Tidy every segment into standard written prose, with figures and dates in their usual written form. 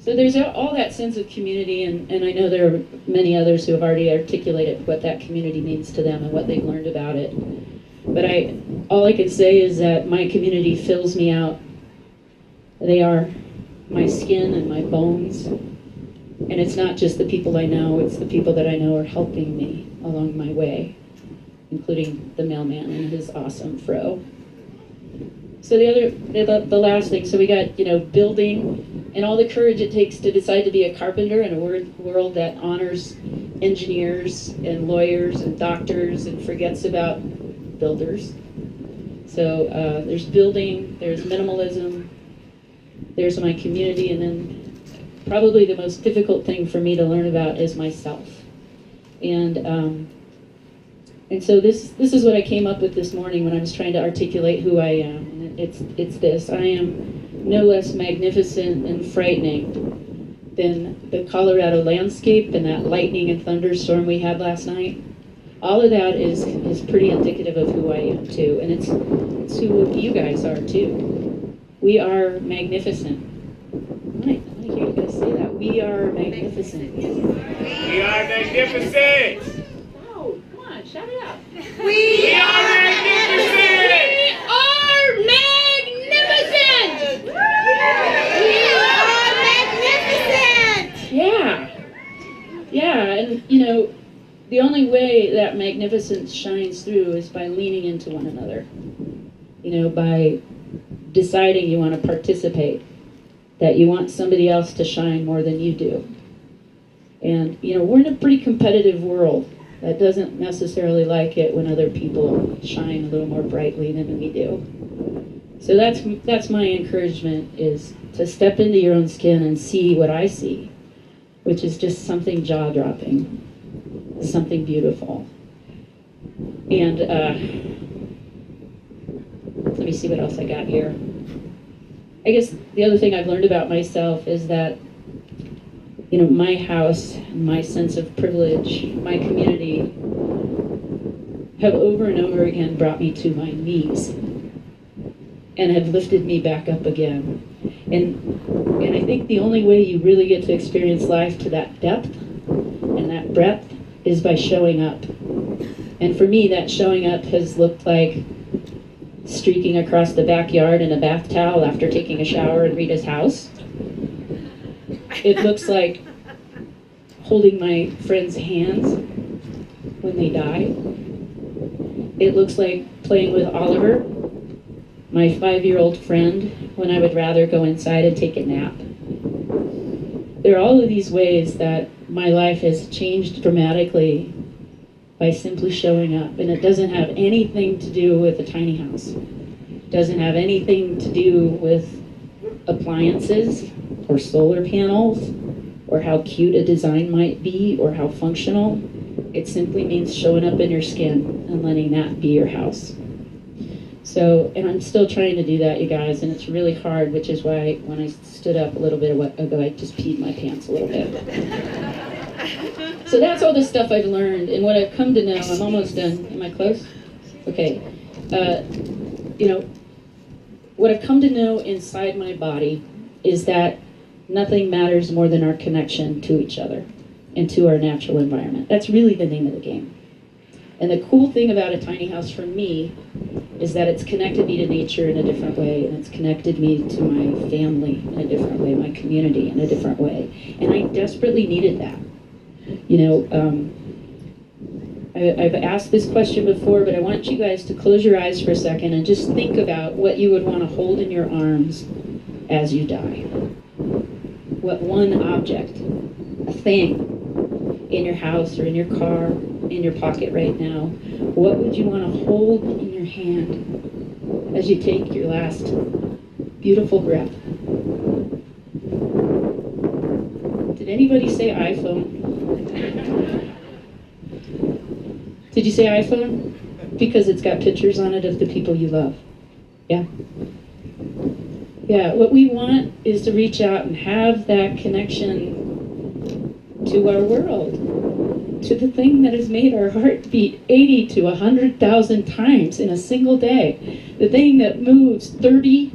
So there's all that sense of community, and I know there are many others who have already articulated what that community means to them and what they've learned about it. But all I can say is that my community fills me out. They are my skin and my bones. And it's not just the people I know, it's the people that I know are helping me along my way, including the mailman and his awesome fro. So the last thing, so we got, building and all the courage it takes to decide to be a carpenter in a world that honors engineers and lawyers and doctors and forgets about builders. So there's building, there's minimalism, there's my community, and then probably the most difficult thing for me to learn about is myself. And so this is what I came up with this morning when I was trying to articulate who I am. And it's this: I am no less magnificent and frightening than the Colorado landscape and that lightning and thunderstorm we had last night. All of that is pretty indicative of who I am too, and it's who you guys are too. We are magnificent. I want to hear you guys say that. We are magnificent. We are magnificent. Oh, come on, shout it out. We are magnificent. We are magnificent. We are magnificent. Yeah, and the only way that magnificence shines through is by leaning into one another. By deciding you want to participate, that you want somebody else to shine more than you do. And, we're in a pretty competitive world that doesn't necessarily like it when other people shine a little more brightly than we do. So that's my encouragement, is to step into your own skin and see what I see, which is just something jaw-dropping, something beautiful. And let me see what else I got here. I guess the other thing I've learned about myself is that, my house, my sense of privilege, my community have over and over again brought me to my knees and have lifted me back up again. And I think the only way you really get to experience life to that depth and that breadth is by showing up. And for me, that showing up has looked like streaking across the backyard in a bath towel after taking a shower in Rita's house. It looks like holding my friends' hands when they die. It looks like playing with Oliver, my 5-year-old friend, when I would rather go inside and take a nap. There are all of these ways that my life has changed dramatically by simply showing up. And it doesn't have anything to do with a tiny house. It doesn't have anything to do with appliances or solar panels or how cute a design might be or how functional. It simply means showing up in your skin and letting that be your house. So, and I'm still trying to do that, you guys, and it's really hard, which is why when I stood up a little bit ago, I just peed my pants a little bit. So that's all the stuff I've learned, and what I've come to know. I'm almost done. Am I close? Okay. What I've come to know inside my body is that nothing matters more than our connection to each other and to our natural environment. That's really the name of the game. And the cool thing about a tiny house for me is that it's connected me to nature in a different way, and it's connected me to my family in a different way, my community in a different way. And I desperately needed that. I've asked this question before, but I want you guys to close your eyes for a second and just think about what you would want to hold in your arms as you die. What one object, a thing, in your house or in your car, in your pocket right now, what would you want to hold in your hand as you take your last beautiful breath? Did anybody say iPhone? Did you say iPhone? Because it's got pictures on it of the people you love. Yeah? Yeah, what we want is to reach out and have that connection to our world, to the thing that has made our heart beat 80 to 100,000 times in a single day, the thing that moves 30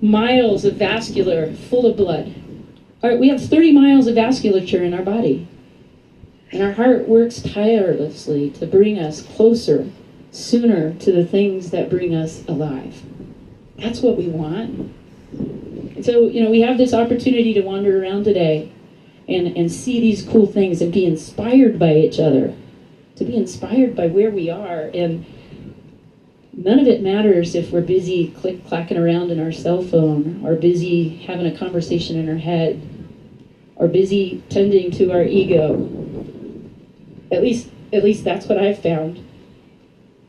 miles of vascular full of blood We have 30 miles of vasculature in our body. And our heart works tirelessly to bring us closer, sooner to the things that bring us alive. That's what we want. And so, we have this opportunity to wander around today and see these cool things and be inspired by each other, to be inspired by where we are. And none of it matters if we're busy click-clacking around in our cell phone, or busy having a conversation in our head, or busy tending to our ego. At least that's what I've found.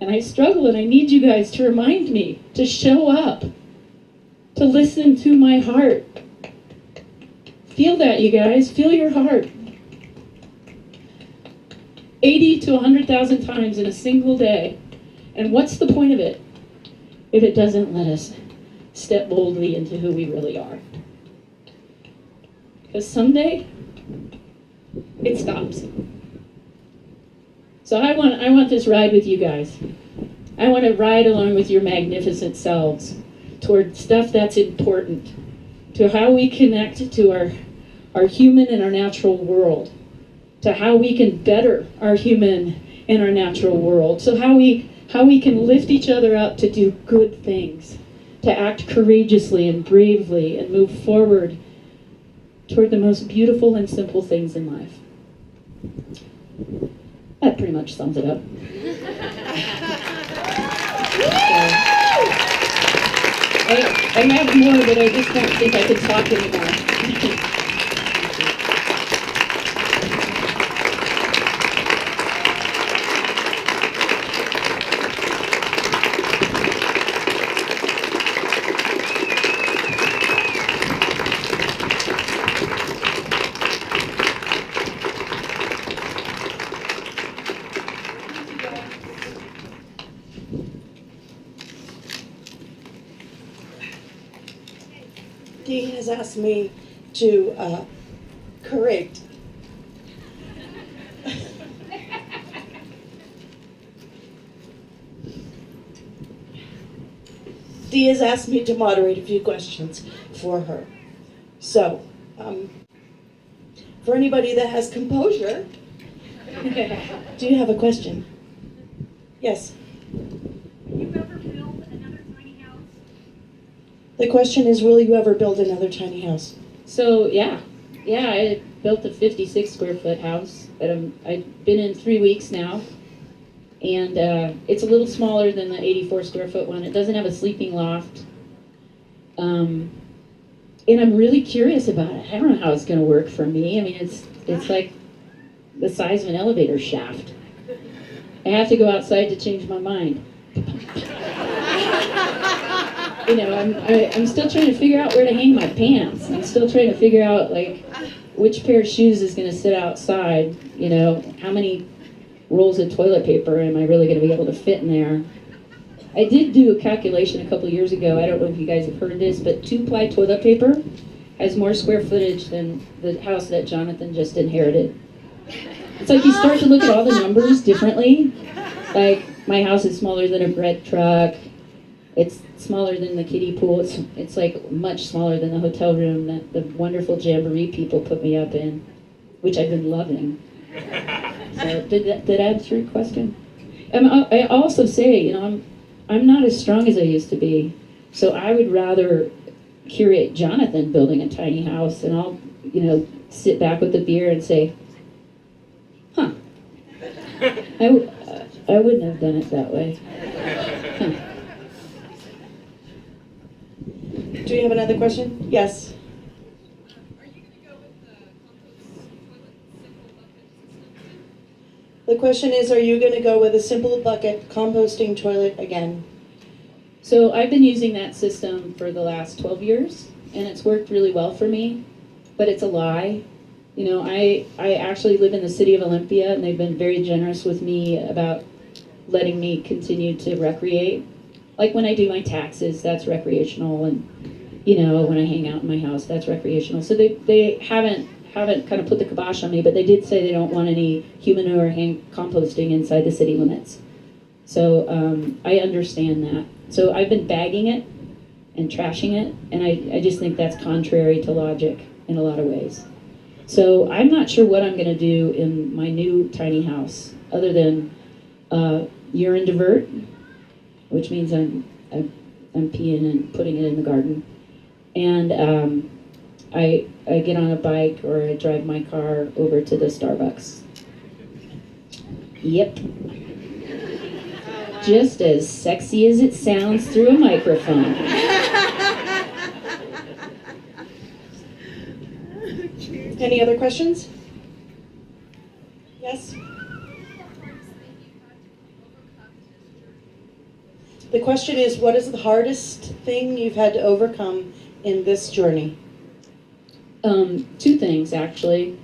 And I struggle, and I need you guys to remind me to show up, to listen to my heart. Feel that, you guys. Feel your heart. 80 to 100,000 times in a single day. And what's the point of it if it doesn't let us step boldly into who we really are? Because someday, it stops. So I want this ride with you guys. I want to ride along with your magnificent selves toward stuff that's important, to how we connect to our human and our natural world, to how we can better our human and our natural world, so how we can lift each other up to do good things, to act courageously and bravely and move forward toward the most beautiful and simple things in life. That pretty much sums it up. I have more, but I just don't think I could talk anymore. Dee has asked me to correct. Dee has asked me to moderate a few questions for her. So, for anybody that has composure, do you have a question? Yes. The question is, will you ever build another tiny house? So yeah, I built a 56 square foot house that I've been in 3 weeks now, and it's a little smaller than the 84 square foot one. It doesn't have a sleeping loft, and I'm really curious about it. I don't know how it's going to work for me. I mean, it's like the size of an elevator shaft. I have to go outside to change my mind. I'm still trying to figure out where to hang my pants. I'm still trying to figure out, which pair of shoes is going to sit outside. How many rolls of toilet paper am I really going to be able to fit in there? I did do a calculation a couple of years ago. I don't know if you guys have heard this, but 2-ply toilet paper has more square footage than the house that Jonathan just inherited. It's like you start to look at all the numbers differently. Like, my house is smaller than a bread truck. It's smaller than the kiddie pool. It's like much smaller than the hotel room that the wonderful Jamboree people put me up in, which I've been loving. So did that answer your question? I also say, I'm not as strong as I used to be, so I would rather curate Jonathan building a tiny house, and I'll, sit back with the beer and say, huh, I wouldn't have done it that way. Huh. Do you have another question? Yes. Are you going to go with the compost toilet simple bucket system? The question is, are you going to go with a simple bucket composting toilet again? So I've been using that system for the last 12 years, and it's worked really well for me, but it's a lie. I actually live in the city of Olympia, and they've been very generous with me about letting me continue to recreate. Like when I do my taxes, that's recreational, and when I hang out in my house, that's recreational. So they haven't kind of put the kibosh on me, but they did say they don't want any human manure composting inside the city limits. So I understand that. So I've been bagging it and trashing it, and I just think that's contrary to logic. in a lot of ways. So I'm not sure what I'm going to do in my new tiny house, other than urine divert, which means I'm peeing and putting it in the garden, and I get on a bike or I drive my car over to the Starbucks. Yep. Just as sexy as it sounds through a microphone. Any other questions? Yes? The question is, what is the hardest thing you've had to overcome in this journey? Two things, actually.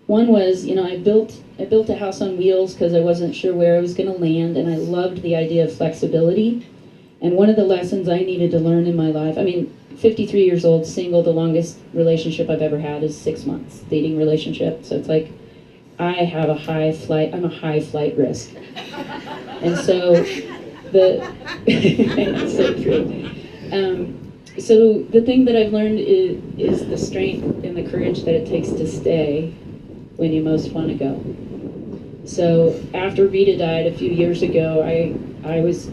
One was, I built a house on wheels because I wasn't sure where I was going to land, and I loved the idea of flexibility. And one of the lessons I needed to learn in my life, 53 years old, single, the longest relationship I've ever had is 6 months, dating relationship. So it's like, I'm a high flight risk. And so it's so true. So the thing that I've learned is the strength and the courage that it takes to stay when you most want to go. So after Rita died a few years ago, I was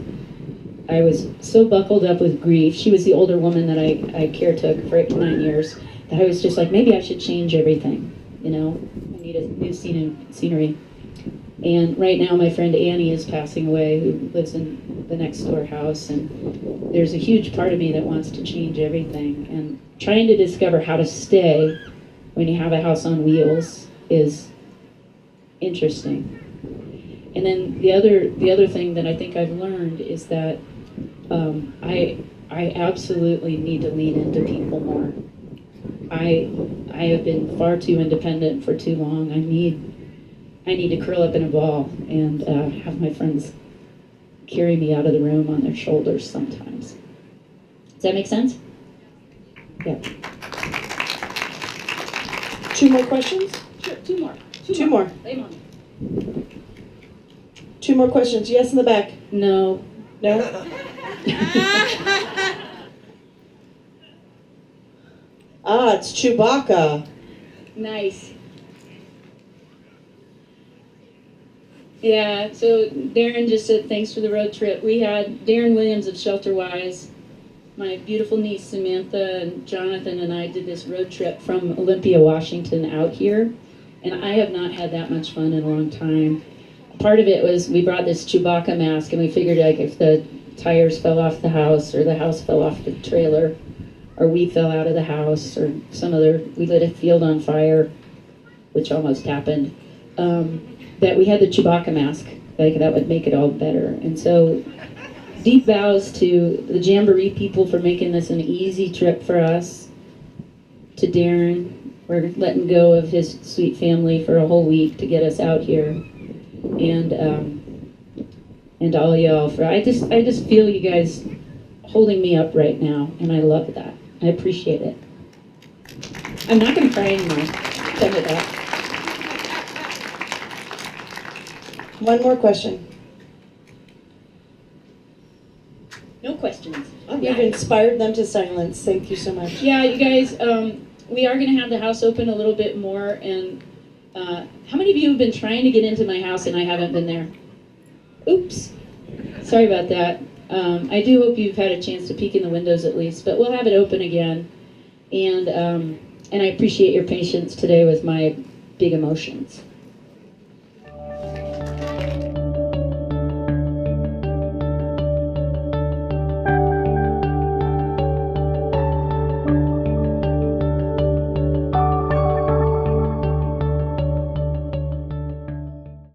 so buckled up with grief. She was the older woman that I caretook for 9 years, that I was just like, maybe I should change everything. I need a new scenery. And right now my friend Annie is passing away, who lives in the next door house, and there's a huge part of me that wants to change everything. And trying to discover how to stay when you have a house on wheels is interesting. And then the other thing that I think I've learned is that I absolutely need to lean into people more. I have been far too independent for too long. I need to curl up in a ball and have my friends carry me out of the room on their shoulders sometimes. Does that make sense? Yeah. 2 more questions? Sure, two more. Two more. Lay 'em on. 2 more questions. Yes, in the back. No. No? It's Chewbacca. Nice. Yeah, so Darren just said thanks for the road trip. We had Darren Williams of ShelterWise, my beautiful niece Samantha, and Jonathan and I did this road trip from Olympia, Washington out here, and I have not had that much fun in a long time. Part of it was we brought this Chewbacca mask, and we figured like if the tires fell off the house or the house fell off the trailer or we fell out of the house or we lit a field on fire, which almost happened, that we had the Chewbacca mask, like that would make it all better. And so deep bows to the Jamboree people for making this an easy trip for us. To Darren, we're letting go of his sweet family for a whole week to get us out here. And all y'all for I just feel you guys holding me up right now, and I love that. I appreciate it. I'm not gonna cry anymore. Done with that. One more question. No questions. All You've right. inspired them to silence. Thank you so much. Yeah, you guys, we are going to have the house open a little bit more. And how many of you have been trying to get into my house and I haven't been there? Oops. Sorry about that. I do hope you've had a chance to peek in the windows at least, but we'll have it open again. And I appreciate your patience today with my big emotions.